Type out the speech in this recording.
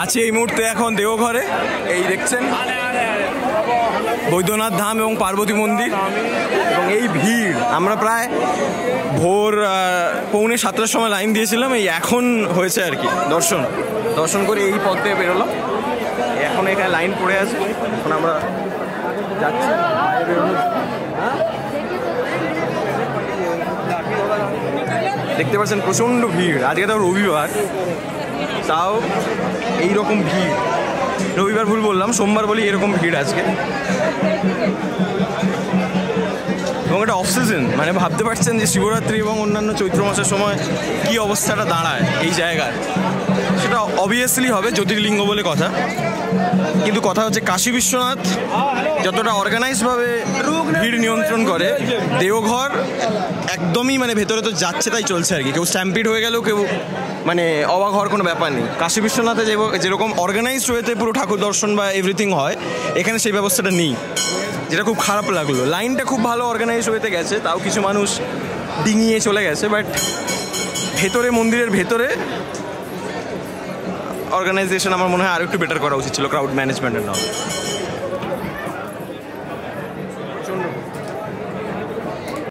আছি এই মুহূর্তে এখন দেওঘরে। এই দেখছেন বৈদ্যনাথ ধাম এবং পার্বতী মন্দির, এবং এই ভিড়। আমরা প্রায় ভোর 6:45-7টার সময় লাইন দিয়েছিলাম, এই এখন হয়েছে আর কি দর্শন করে এই পথ দিয়ে বেরোলাম। এখন এখানে লাইন পড়ে আছে, এখন আমরা যাচ্ছি। দেখতে পাচ্ছেন প্রচণ্ড ভিড়, আজকে তো রবিবার, তাও এইরকম ভিড়। রবিবার ভুল বললাম, সোমবার বলি, এরকম ভিড় আজকে। এবং এটা অফ সিজন, মানে ভাবতে পারছেন যে শিবরাত্রি এবং অন্যান্য চৈত্র মাসের সময় কি অবস্থাটা দাঁড়ায় এই জায়গায়। সেটা অবভিয়াসলি হবে জ্যোতির্লিঙ্গ বলে কথা, কিন্তু কথা হচ্ছে কাশী বিশ্বনাথ যতটা অর্গানাইজভাবে ভিড় নিয়ন্ত্রণ করে, দেওঘর একদমই মানে ভেতরে তো যাচ্ছে তাই চলছে আর কি। কেউ স্ট্যাম্পিড হয়ে গেলেও কেউ মানে অবাক হওয়ার কোনো ব্যাপার নেই। কাশী বিশ্বনাথে যেরকম অর্গানাইজড ওয়েতে পুরো ঠাকুর দর্শন বা এভরিথিং হয়, এখানে সেই ব্যবস্থাটা নেই, যেটা খুব খারাপ লাগলো। লাইনটা খুব ভালো অর্গানাইজড ওয়েতে গেছে, তাও কিছু মানুষ ডিঙিয়ে চলে গেছে, বাট ভেতরে মন্দিরের ভেতরে অর্গানাইজেশন আমার মনে হয় আরও একটু বেটার করা উচিত ছিল, ক্রাউড ম্যানেজমেন্টের নাম।